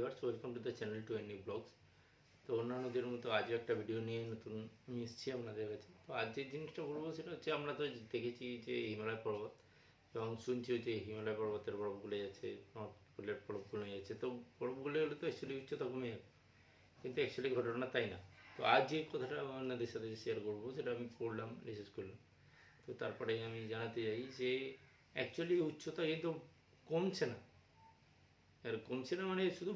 Viewers, welcome to the channel to any blogs. তো অন্যান্যদের মতো আজও একটা ভিডিও নিয়ে নতুন আমি এসেছি আপনাদের কাছে। তো আজ যে জিনিসটা বলবো সেটা হচ্ছে, আমরা তো দেখেছি যে হিমালয় পর্বত, এবং শুনছিও যে হিমালয় পর্বতের বরফ গলে যাচ্ছে, নর্থ পোলের বরফ গলে যাচ্ছে। তো বরফ গলে গেলে তো অ্যাকচুয়ালি উচ্চতা কমে যাবে, কিন্তু অ্যাকচুয়ালি ঘটনা তাই না। তো আজ যে কথাটা আপনাদের সাথে শেয়ার করবো সেটা আমি পড়লাম, রিসার্চ করলাম। তো তারপরে আমি জানাতে চাই যে অ্যাকচুয়ালি উচ্চতা কিন্তু কমছে না। আর কমছে না মানে শুধু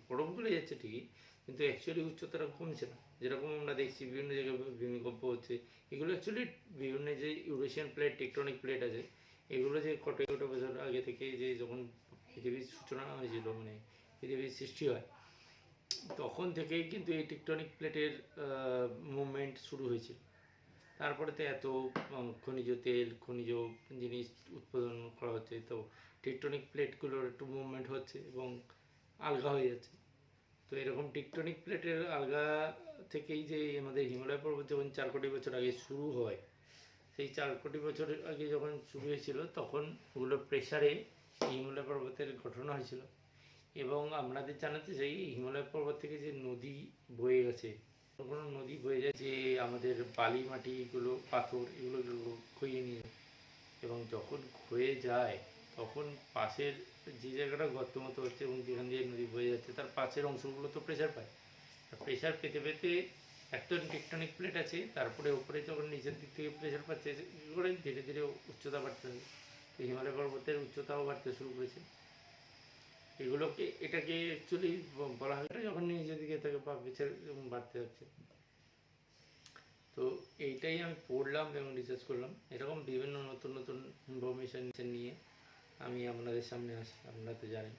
বরফ গলে যাচ্ছে ঠিকই, কিন্তু অ্যাকচুয়ালি উচ্চতাটা কমছে না। যেরকম আমরা দেখছি বিভিন্ন জায়গায় ভূমিকম্প হচ্ছে, এগুলো অ্যাকচুয়ালি বিভিন্ন যে ইউরেশিয়ান প্লেট, টেকটনিক প্লেট আছে, এগুলো যে কোটি কোটি বছর আগে থেকে যে যখন পৃথিবীর সূচনা হয়েছিল, মানে পৃথিবীর সৃষ্টি হয়, তখন থেকেই কিন্তু এই টেকটনিক প্লেটের মুভমেন্ট শুরু হয়েছিল। তারপরে তো এত খনিজ তেল, খনিজ জিনিস উৎপাদন করা হচ্ছে, তো টেকটনিক প্লেটগুলোর একটু মুভমেন্ট হচ্ছে এবং আলগা হয়ে যাচ্ছে। তো এরকম টেকটনিক প্লেটের আলগা থেকেই যে আমাদের হিমালয় পর্বত যখন 4 কোটি বছর আগে শুরু হয়, সেই 4 কোটি বছর আগে যখন শুরু হয়েছিল তখন ওগুলো প্রেসারে হিমালয় পর্বতের গঠন হয়েছিল। এবং আপনাদের জানাতে চাই, হিমালয় পর্বত থেকে যে নদী বয়ে গেছে, কোনো নদী বয়ে যায় যে আমাদের বালি মাটিগুলো, পাথর, এগুলো ক্ষয়ে নিয়ে যায়। এবং যখন ক্ষয়ে যায় তখন পাশের যে জায়গাটা গর্ত মতো হচ্ছে এবং যেখান দিয়ে নদী বয়ে যাচ্ছে তার পাশের অংশগুলো তো প্রেশার পায়। প্রেশার পেতে পেতে একটা টেকটনিক প্লেট আছে, তারপরে ওপরে যখন নিচের দিক থেকে প্রেশার পাচ্ছে, করে ধীরে ধীরে উচ্চতা বাড়তে থাকে। তো হিমালয় পর্বতের উচ্চতাও বাড়তে শুরু করেছে। এটাকে অ্যাকচুয়ালি বলা হয়, এটা যখন নিচের দিকে থাকে বা পিছের বাড়তে হচ্ছে। তো এইটাই আমি পড়লাম এবং রিসার্চ করলাম। এরকম বিভিন্ন নতুন নতুন ইনফরমেশান নিয়ে আমি আপনাদের সামনে আসি, আপনারা তো জানেন।